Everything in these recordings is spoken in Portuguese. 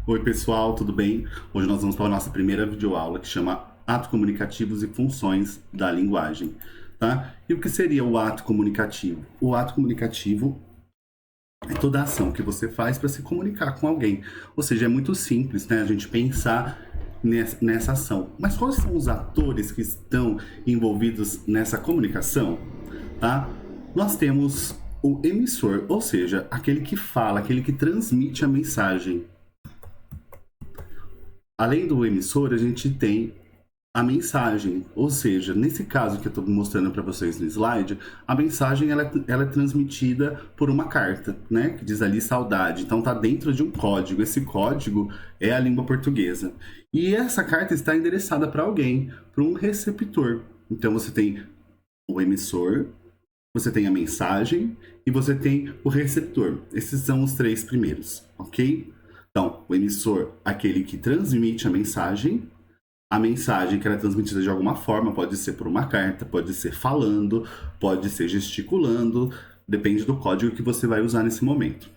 Oi pessoal, tudo bem? Hoje nós vamos para a nossa primeira videoaula que chama Atos Comunicativos e Funções da Linguagem, tá? E o que seria o ato comunicativo? O ato comunicativo é toda a ação que você faz para se comunicar com alguém. Ou seja, é muito simples, né? A gente pensar nessa ação. Mas quais são os atores que estão envolvidos nessa comunicação? Tá? Nós temos o emissor, ou seja, aquele que fala, aquele que transmite a mensagem. Além do emissor, a gente tem a mensagem, ou seja, nesse caso que eu estou mostrando para vocês no slide, a mensagem ela é transmitida por uma carta, né, que diz ali saudade. Então está dentro de um código. Esse código é a língua portuguesa. E essa carta está endereçada para alguém, para um receptor. Então você tem o emissor, você tem a mensagem e você tem o receptor. Esses são os três primeiros, ok? Então, o emissor, aquele que transmite a mensagem que ela é transmitida de alguma forma, pode ser por uma carta, pode ser falando, pode ser gesticulando, depende do código que você vai usar nesse momento.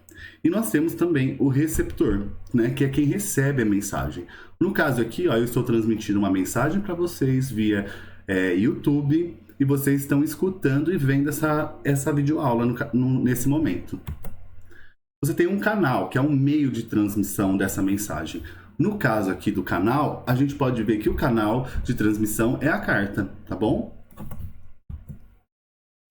E nós temos também o receptor, né, que é quem recebe a mensagem. No caso aqui, ó, eu estou transmitindo uma mensagem para vocês via YouTube e vocês estão escutando e vendo essa videoaula nesse momento. Você tem um canal, que é um meio de transmissão dessa mensagem. No caso aqui do canal, a gente pode ver que o canal de transmissão é a carta, tá bom?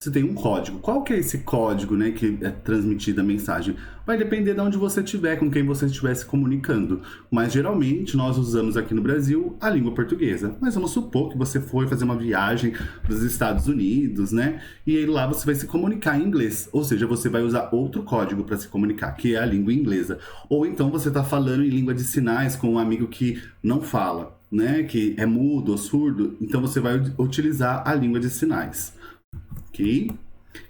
Você tem um código. Qual que é esse código, né, que é transmitida a mensagem? Vai depender de onde você estiver, com quem você estiver se comunicando. Mas geralmente nós usamos aqui no Brasil a língua portuguesa. Mas vamos supor que você foi fazer uma viagem para os Estados Unidos, né? E aí lá você vai se comunicar em inglês. Ou seja, você vai usar outro código para se comunicar, que é a língua inglesa. Ou então você está falando em língua de sinais com um amigo que não fala, né? Que é mudo ou surdo. Então você vai utilizar a língua de sinais. Ok?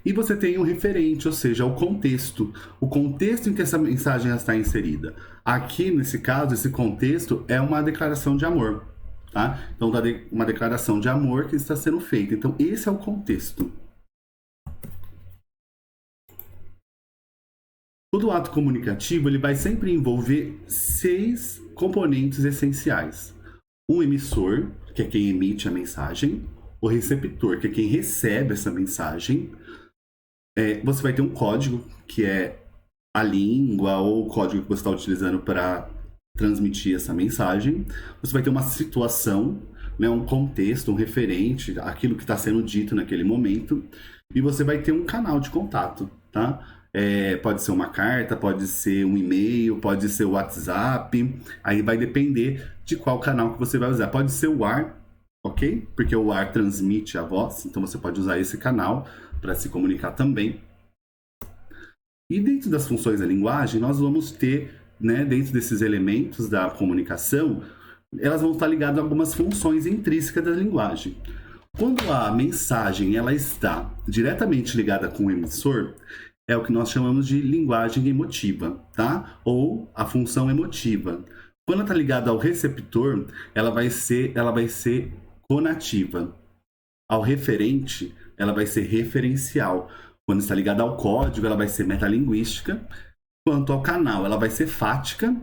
E você tem um referente, ou seja, o contexto em que essa mensagem está inserida. Aqui, nesse caso, esse contexto é uma declaração de amor, tá? Então, uma declaração de amor que está sendo feita. Então, esse é o contexto. Todo ato comunicativo, ele vai sempre envolver 6 componentes essenciais. Um emissor, que é quem emite a mensagem. O receptor, que é quem recebe essa mensagem. Você vai ter um código, que é a língua ou o código que você está utilizando para transmitir essa mensagem. Você vai ter uma situação, né, um contexto, um referente, aquilo que está sendo dito naquele momento. E você vai ter um canal de contato, tá? Pode ser uma carta, pode ser um e-mail, pode ser o WhatsApp. Aí vai depender de qual canal que você vai usar. Pode ser o ar, ok? Porque o ar transmite a voz, então você pode usar esse canal para se comunicar também. E dentro das funções da linguagem, nós vamos ter, né, dentro desses elementos da comunicação, elas vão estar ligadas a algumas funções intrínsecas da linguagem. Quando a mensagem ela está diretamente ligada com o emissor, é o que nós chamamos de linguagem emotiva, tá? Ou a função emotiva. Quando está ligada ao receptor, ela vai ser conativa. Ao referente, ela vai ser referencial. Quando está ligada ao código, ela vai ser metalinguística. Quanto ao canal, ela vai ser fática.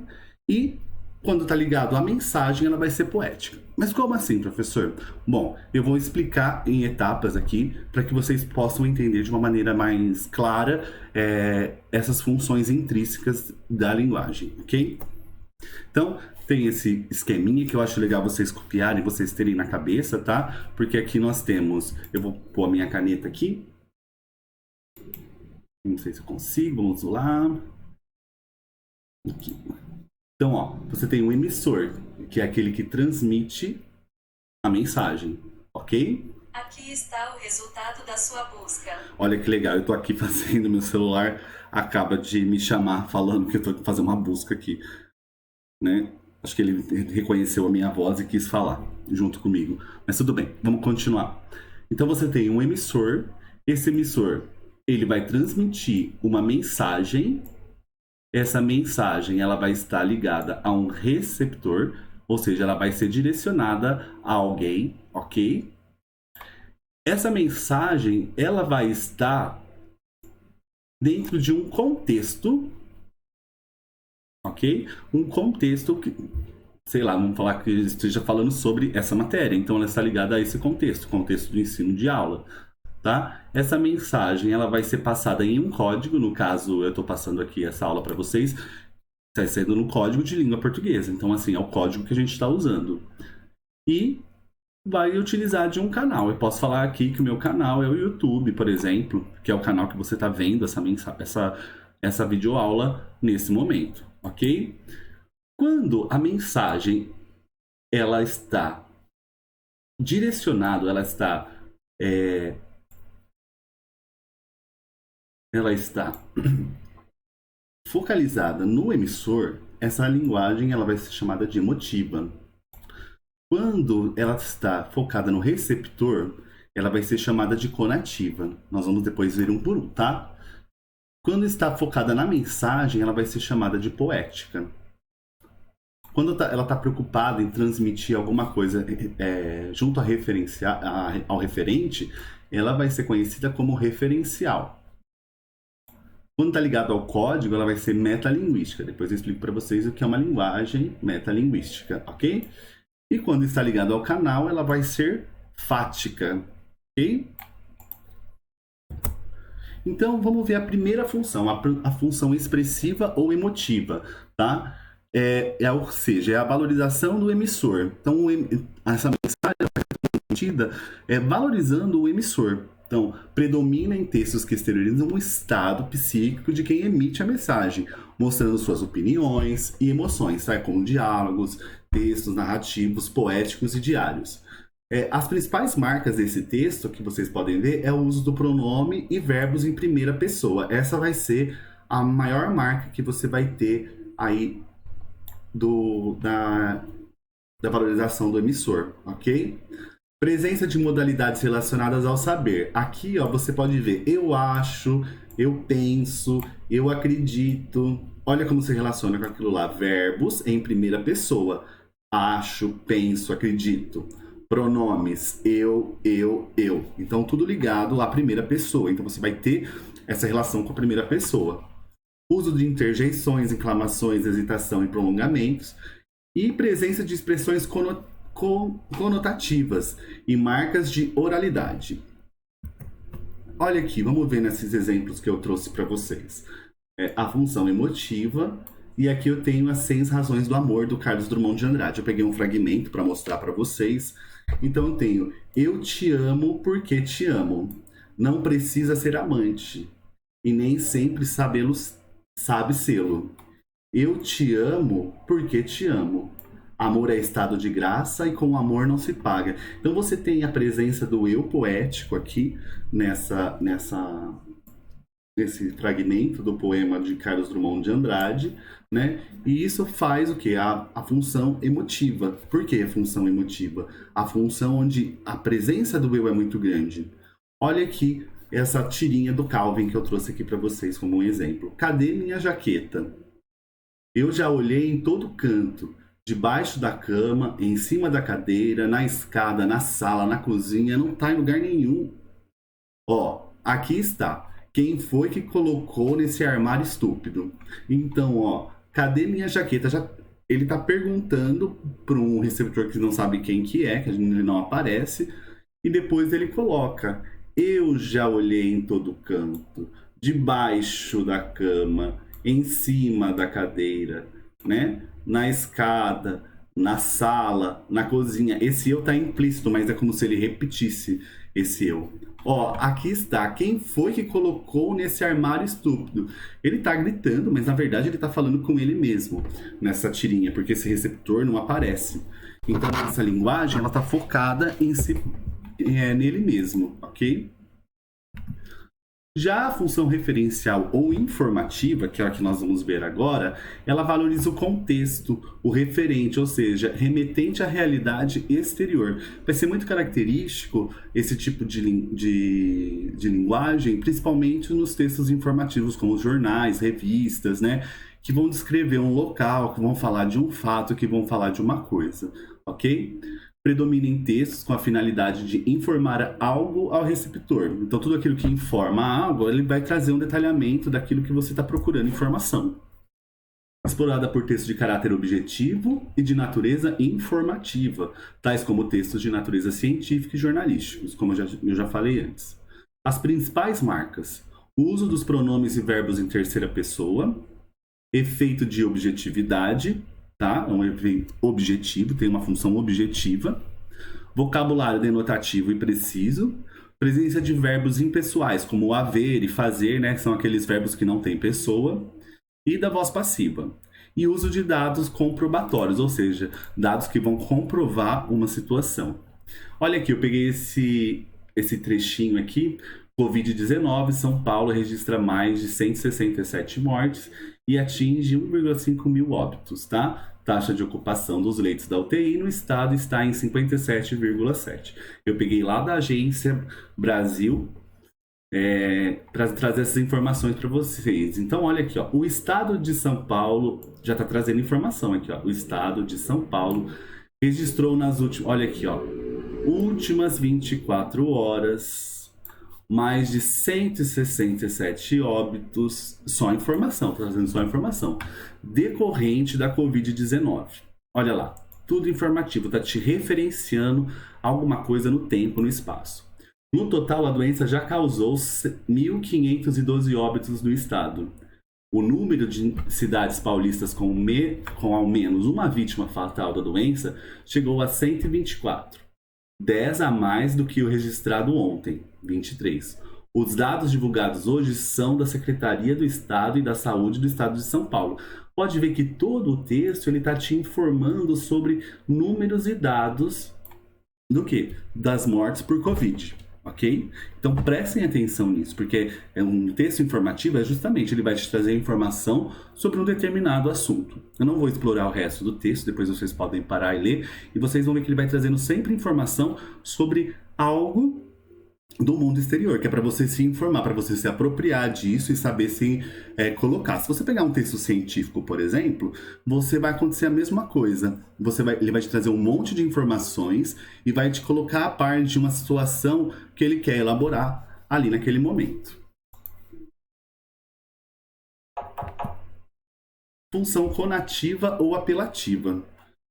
E quando está ligado à mensagem, ela vai ser poética. Mas como assim, professor? Bom, eu vou explicar em etapas aqui para que vocês possam entender de uma maneira mais clara essas funções intrínsecas da linguagem, ok? Então, tem esse esqueminha que eu acho legal vocês copiarem, vocês terem na cabeça, tá? Porque aqui nós temos... Eu vou pôr a minha caneta aqui. Não sei se eu consigo, vamos lá. Aqui. Então, ó, você tem um emissor, que é aquele que transmite a mensagem, ok? Aqui está o resultado da sua busca. Olha que legal, eu tô aqui fazendo, meu celular acaba de me chamar falando que eu tô fazendo uma busca aqui, né? Acho que ele reconheceu a minha voz e quis falar junto comigo. Mas tudo bem, vamos continuar. Então você tem um emissor. Esse emissor, ele vai transmitir uma mensagem. Essa mensagem, ela vai estar ligada a um receptor. Ou seja, ela vai ser direcionada a alguém, ok? Essa mensagem, ela vai estar dentro de um contexto ok? Um contexto que, sei lá, vamos falar que esteja falando sobre essa matéria, então ela está ligada a esse contexto, contexto do ensino de aula, tá? Essa mensagem, ela vai ser passada em um código, no caso, eu estou passando aqui essa aula para vocês, está sendo no código de língua portuguesa, então assim, é o código que a gente está usando. E vai utilizar de um canal. Eu posso falar aqui que o meu canal é o YouTube, por exemplo, que é o canal que você está vendo essa videoaula nesse momento, ok? Quando a mensagem ela está direcionada, ela está focalizada no emissor, essa linguagem ela vai ser chamada de emotiva. Quando ela está focada no receptor, ela vai ser chamada de conativa. Nós vamos depois ver um por um, tá? Quando está focada na mensagem, ela vai ser chamada de poética. Quando ela está preocupada em transmitir alguma coisa junto ao referente, ela vai ser conhecida como referencial. Quando está ligado ao código, ela vai ser metalinguística. Depois eu explico para vocês o que é uma linguagem metalinguística, ok? E quando está ligado ao canal, ela vai ser fática, ok? Então, vamos ver a primeira função, a função expressiva ou emotiva, tá? Ou seja, é a valorização do emissor. Então, essa mensagem vai ser transmitida valorizando o emissor. Então, predomina em textos que exteriorizam o estado psíquico de quem emite a mensagem, mostrando suas opiniões e emoções, tá? Como diálogos, textos narrativos, poéticos e diários. As principais marcas desse texto, que vocês podem ver, é o uso do pronome e verbos em primeira pessoa. Essa vai ser a maior marca que você vai ter aí da valorização do emissor, ok? Presença de modalidades relacionadas ao saber. Aqui, ó, você pode ver eu acho, eu penso, eu acredito. Olha como se relaciona com aquilo lá. Verbos em primeira pessoa. Acho, penso, acredito. Pronomes, eu. Então, tudo ligado à primeira pessoa. Então, você vai ter essa relação com a primeira pessoa. Uso de interjeições, inclamações, hesitação e prolongamentos. E presença de expressões conotativas e marcas de oralidade. Olha aqui, vamos ver nesses exemplos que eu trouxe para vocês. A função emotiva, e aqui eu tenho as 6 razões do amor do Carlos Drummond de Andrade. Eu peguei um fragmento para mostrar para vocês. Então eu tenho: eu te amo porque te amo. Não precisa ser amante e nem sempre sabe sê-lo. Eu te amo porque te amo. Amor é estado de graça e com amor não se paga. Então você tem a presença do eu poético aqui nesse fragmento do poema de Carlos Drummond de Andrade, né? E isso faz o quê? A função emotiva. Por que a função emotiva? A função onde a presença do eu é muito grande. Olha aqui essa tirinha do Calvin que eu trouxe aqui para vocês como um exemplo. Cadê minha jaqueta? Eu já olhei em todo canto. Debaixo da cama, em cima da cadeira, na escada, na sala, na cozinha, não tá em lugar nenhum. Ó, aqui está. Quem foi que colocou nesse armário estúpido? Então, ó, cadê minha jaqueta? Ele tá perguntando para um receptor que não sabe quem que ele não aparece, e depois ele coloca: eu já olhei em todo canto, debaixo da cama, em cima da cadeira, né? Na escada, na sala, na cozinha. Esse eu tá implícito, mas é como se ele repetisse esse eu. Ó, aqui está. Quem foi que colocou nesse armário estúpido? Ele tá gritando, mas na verdade ele tá falando com ele mesmo nessa tirinha, porque esse receptor não aparece. Então essa linguagem, ela tá focada nele mesmo, ok? Já a função referencial ou informativa, que é a que nós vamos ver agora, ela valoriza o contexto, o referente, ou seja, remetente à realidade exterior. Vai ser muito característico esse tipo de linguagem, principalmente nos textos informativos, como os jornais, revistas, né? Que vão descrever um local, que vão falar de um fato, que vão falar de uma coisa, ok? Predomina em textos com a finalidade de informar algo ao receptor. Então, tudo aquilo que informa algo, ele vai trazer um detalhamento daquilo que você está procurando informação. explorada por textos de caráter objetivo e de natureza informativa, tais como textos de natureza científica e jornalísticos, como eu já falei antes. As principais marcas: o uso dos pronomes e verbos em terceira pessoa, efeito de objetividade, tá? É um efeito objetivo, tem uma função objetiva, vocabulário denotativo e preciso, presença de verbos impessoais, como haver e fazer, né? Que são aqueles verbos que não têm pessoa, e da voz passiva. E uso de dados comprobatórios, ou seja, dados que vão comprovar uma situação. Olha aqui, eu peguei esse trechinho aqui. Covid-19, São Paulo registra mais de 167 mortes e atinge 1,5 mil óbitos, tá? Taxa de ocupação dos leitos da UTI no estado está em 57,7. Eu peguei lá da Agência Brasil para trazer essas informações para vocês. Então, olha aqui, ó, o estado de São Paulo já está trazendo informação aqui, ó. O estado de São Paulo registrou nas últimas 24 horas mais de 167 óbitos, só informação, tô trazendo só informação, decorrente da Covid-19. Olha lá, tudo informativo, tá te referenciando alguma coisa no tempo, no espaço. No total, a doença já causou 1.512 óbitos no estado. O número de cidades paulistas com ao menos uma vítima fatal da doença chegou a 124, 10 a mais do que o registrado ontem, 23. Os dados divulgados hoje são da Secretaria do Estado e da Saúde do Estado de São Paulo. Pode ver que todo o texto está te informando sobre números e dados do quê? Das mortes por Covid. Ok? Então prestem atenção nisso, porque um texto informativo justamente ele vai te trazer informação sobre um determinado assunto. Eu não vou explorar o resto do texto, depois vocês podem parar e ler, e vocês vão ver que ele vai trazendo sempre informação sobre algo do mundo exterior, que é para você se informar, para você se apropriar disso e saber se colocar. Se você pegar um texto científico, por exemplo, você vai acontecer a mesma coisa. Ele vai te trazer um monte de informações e vai te colocar a par de uma situação que ele quer elaborar ali naquele momento. Função conativa ou apelativa.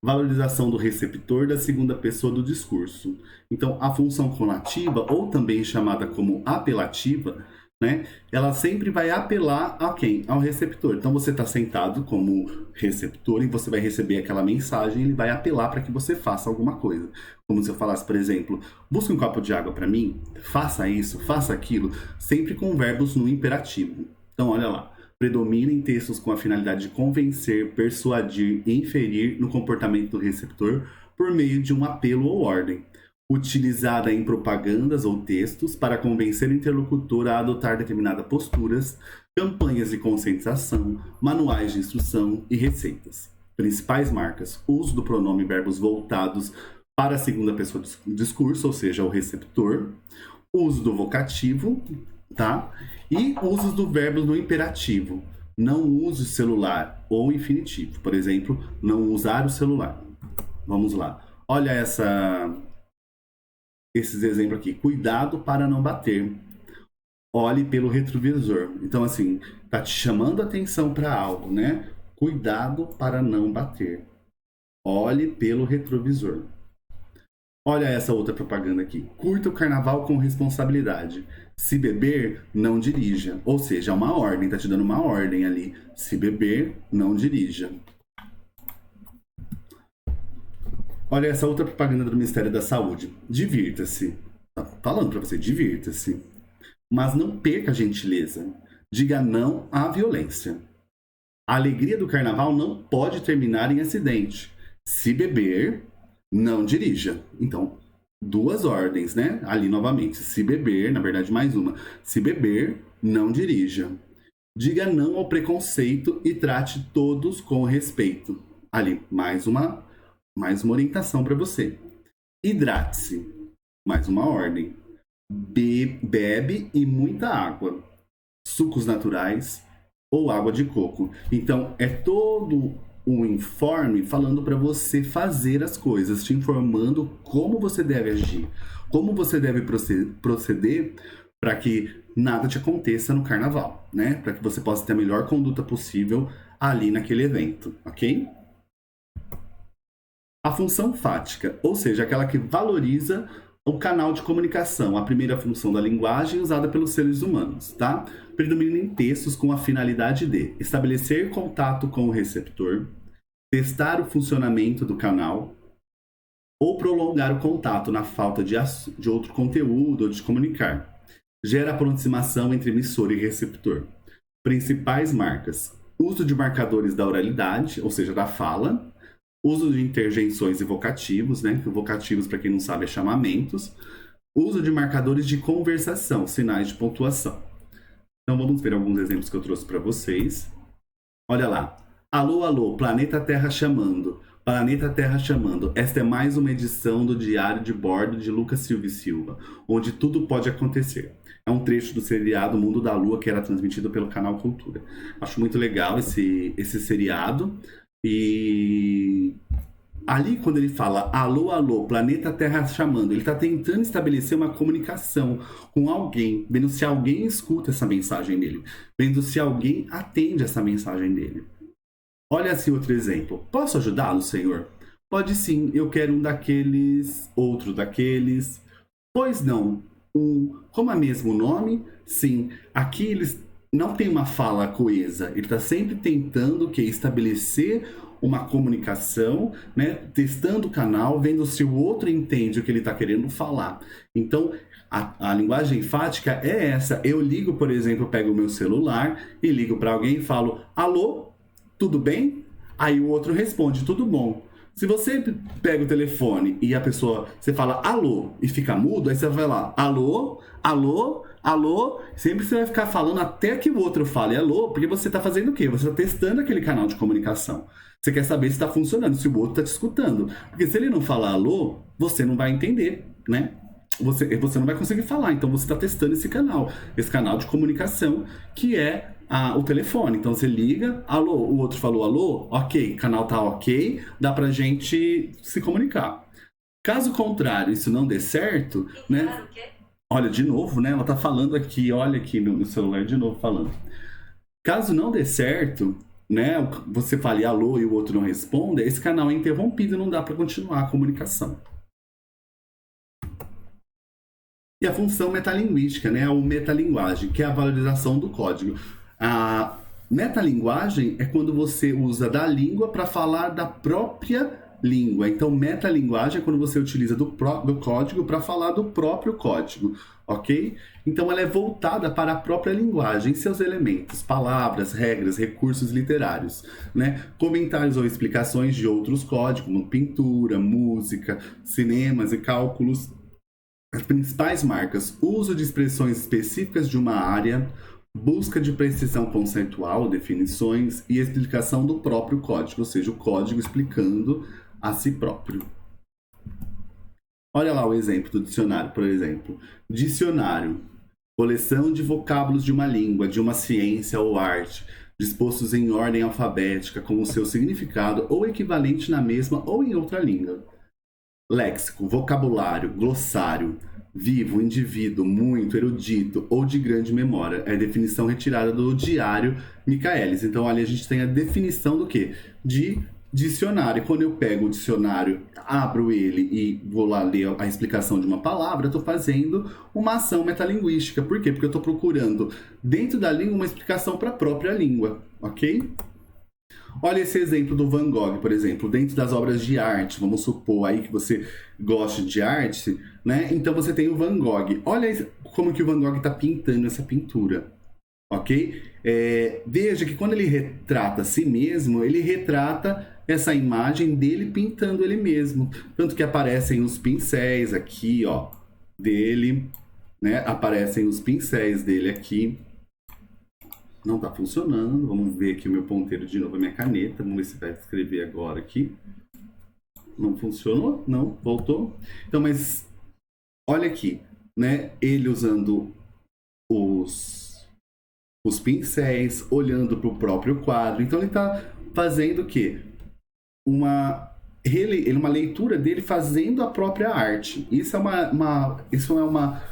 Valorização do receptor da segunda pessoa do discurso. Então, a função conativa, ou também chamada como apelativa, né, ela sempre vai apelar a quem? Ao receptor. Então, você está sentado como receptor e você vai receber aquela mensagem e ele vai apelar para que você faça alguma coisa. Como se eu falasse, por exemplo, busque um copo de água para mim, faça isso, faça aquilo, sempre com verbos no imperativo. Então, olha lá. Predomina em textos com a finalidade de convencer, persuadir e inferir no comportamento do receptor por meio de um apelo ou ordem. Utilizada em propagandas ou textos para convencer o interlocutor a adotar determinadas posturas, campanhas de conscientização, manuais de instrução e receitas. Principais marcas: uso do pronome e verbos voltados para a segunda pessoa do discurso, ou seja, o receptor. Uso do vocativo, tá? E usos do verbo no imperativo. Não use celular ou infinitivo. Por exemplo, não usar o celular. Vamos lá. Olha esses exemplos aqui. Cuidado para não bater. Olhe pelo retrovisor. Então, assim, tá te chamando a atenção para algo, né? Cuidado para não bater. Olhe pelo retrovisor. Olha essa outra propaganda aqui. Curta o carnaval com responsabilidade. Se beber, não dirija. Ou seja, é uma ordem, tá te dando uma ordem ali. Se beber, não dirija. Olha essa outra propaganda do Ministério da Saúde. Divirta-se. Tá falando pra você, divirta-se. Mas não perca a gentileza. Diga não à violência. A alegria do carnaval não pode terminar em acidente. Se beber, não dirija. Então, duas ordens, né? Ali novamente. Se beber, na verdade mais uma. Se beber, não dirija. Diga não ao preconceito e trate todos com respeito. Ali, mais uma orientação para você. Hidrate-se. Mais uma ordem. Bebe e muita água. Sucos naturais ou água de coco. Então, é todo um informe falando para você fazer as coisas, te informando como você deve agir, como você deve proceder para que nada te aconteça no carnaval, né? Para que você possa ter a melhor conduta possível ali naquele evento, ok? A função fática, ou seja, aquela que valoriza o canal de comunicação, a primeira função da linguagem usada pelos seres humanos, tá? Predomina em textos com a finalidade de estabelecer contato com o receptor, testar o funcionamento do canal ou prolongar o contato na falta de outro conteúdo ou de comunicar. Gera aproximação entre emissor e receptor. Principais marcas: uso de marcadores da oralidade, ou seja, da fala, uso de interjeições e vocativos, né? Vocativos, para quem não sabe, é chamamentos. Uso de marcadores de conversação, sinais de pontuação. Então vamos ver alguns exemplos que eu trouxe para vocês. Olha lá. Alô, alô, planeta Terra chamando. Planeta Terra chamando. Esta é mais uma edição do Diário de Bordo de Lucas Silva e Silva, onde tudo pode acontecer. É um trecho do seriado Mundo da Lua, que era transmitido pelo canal Cultura. Acho muito legal esse seriado. E ali, quando ele fala alô, alô, planeta Terra chamando, ele está tentando estabelecer uma comunicação com alguém, vendo se alguém escuta essa mensagem dele, vendo se alguém atende essa mensagem dele. Olha assim outro exemplo. Posso ajudá-lo, senhor? Pode sim, eu quero um daqueles, outro daqueles. Pois não, como é mesmo o nome? Sim, aqui eles não tem uma fala coesa, ele está sempre tentando estabelecer uma comunicação, né? Testando o canal, vendo se o outro entende o que ele está querendo falar. Então, a linguagem enfática é essa. Eu ligo, por exemplo, pego o meu celular e ligo para alguém e falo, alô, tudo bem? Aí o outro responde, tudo bom. Se você pega o telefone e a pessoa, você fala alô e fica mudo, aí você vai lá, alô, alô, alô, sempre você vai ficar falando até que o outro fale alô, porque você está fazendo o quê? Você está testando aquele canal de comunicação. Você quer saber se está funcionando, se o outro está te escutando. Porque se ele não falar alô, você não vai entender, né? Você não vai conseguir falar, então você está testando esse canal de comunicação que é o telefone. Então você liga, alô, o outro falou alô, ok, canal tá ok, dá pra gente se comunicar. Caso contrário, isso não dê certo, né? Olha, de novo, né? Ela tá falando aqui, olha aqui no celular de novo falando. Caso não dê certo, né? Você fale alô e o outro não responda, esse canal é interrompido e não dá para continuar a comunicação. E a função metalinguística, né? Ou metalinguagem, que é a valorização do código. A metalinguagem é quando você usa da língua para falar da própria língua. Então, metalinguagem é quando você utiliza do código para falar do próprio código, ok? Então, ela é voltada para a própria linguagem, seus elementos, palavras, regras, recursos literários, né? Comentários ou explicações de outros códigos, como pintura, música, cinemas e cálculos. As principais marcas: uso de expressões específicas de uma área, busca de precisão conceitual, definições e explicação do próprio código, ou seja, o código explicando a si próprio. Olha lá o exemplo do dicionário, por exemplo. Dicionário: coleção de vocábulos de uma língua, de uma ciência ou arte, dispostos em ordem alfabética, com o seu significado ou equivalente na mesma ou em outra língua. Léxico: vocabulário, glossário, vivo, indivíduo, muito, erudito ou de grande memória. É a definição retirada do Diário Michaelis. Então, ali a gente tem a definição do quê? De dicionário. Quando eu pego o dicionário, abro ele e vou lá ler a explicação de uma palavra, eu estou fazendo uma ação metalinguística. Por quê? Porque eu estou procurando dentro da língua uma explicação para a própria língua, ok? Olha esse exemplo do Van Gogh, por exemplo, dentro das obras de arte. Vamos supor aí que você goste de arte, né? Então você tem o Van Gogh. Olha como que o Van Gogh está pintando essa pintura, ok? Veja que quando ele retrata a si mesmo, ele retrata essa imagem dele pintando ele mesmo. Tanto que aparecem os pincéis aqui, ó, dele, né? Aparecem os pincéis dele aqui. Não tá funcionando. Vamos ver aqui o meu ponteiro de novo, a minha caneta. Vamos ver se vai escrever agora aqui. Não funcionou? Não, voltou. Então, mas olha aqui, né? Ele usando os pincéis, olhando para o próprio quadro. Então, ele tá fazendo o quê? Uma leitura dele fazendo a própria arte. Isso é uma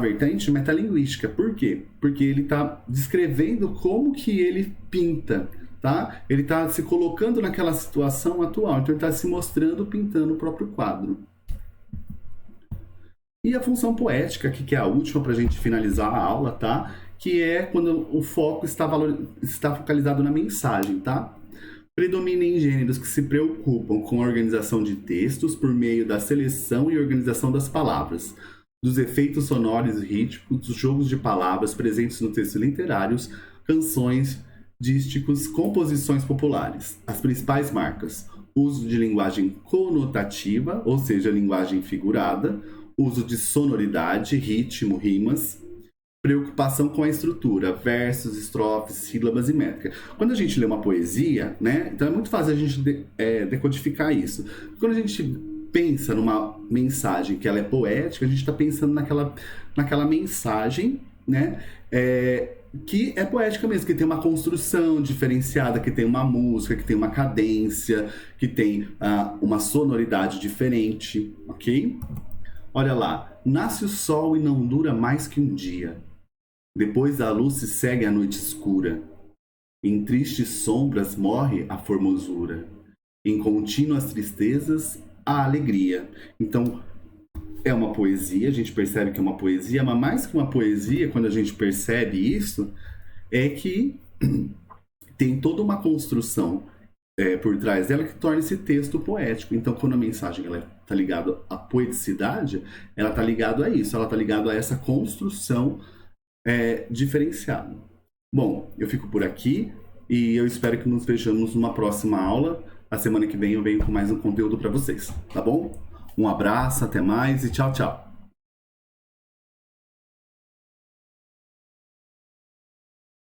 vertente metalinguística. Por quê? Porque ele está descrevendo como que ele pinta, tá? Ele está se colocando naquela situação atual, então ele está se mostrando pintando o próprio quadro. E a função poética, que é a última para a gente finalizar a aula, tá? Que é quando o foco está focalizado na mensagem, tá? Predominem gêneros que se preocupam com a organização de textos por meio da seleção e organização das palavras, dos efeitos sonoros e rítmicos, dos jogos de palavras presentes no texto literários, canções, dísticos, composições populares. As principais marcas: uso de linguagem conotativa, ou seja, linguagem figurada, uso de sonoridade, ritmo, rimas, preocupação com a estrutura, versos, estrofes, sílabas e métrica. Quando a gente lê uma poesia, né, então é muito fácil a gente decodificar isso. Quando a gente pensa numa mensagem que ela é poética, a gente está pensando naquela mensagem, né, que é poética mesmo, que tem uma construção diferenciada, que tem uma música, que tem uma cadência, que tem uma sonoridade diferente, ok? Olha lá, nasce o sol e não dura mais que um dia. Depois da luz se segue a noite escura. Em tristes sombras morre a formosura. Em contínuas tristezas, a alegria. Então, é uma poesia, a gente percebe que é uma poesia, mas mais que uma poesia, quando a gente percebe isso, é que tem toda uma construção por trás dela que torna esse texto poético. Então, quando a mensagem está ligada à poeticidade, ela está ligada a isso, ela está ligada a essa construção diferenciada. Bom, eu fico por aqui e eu espero que nos vejamos numa próxima aula. A semana que vem eu venho com mais um conteúdo para vocês, tá bom? Um abraço, até mais e tchau, tchau!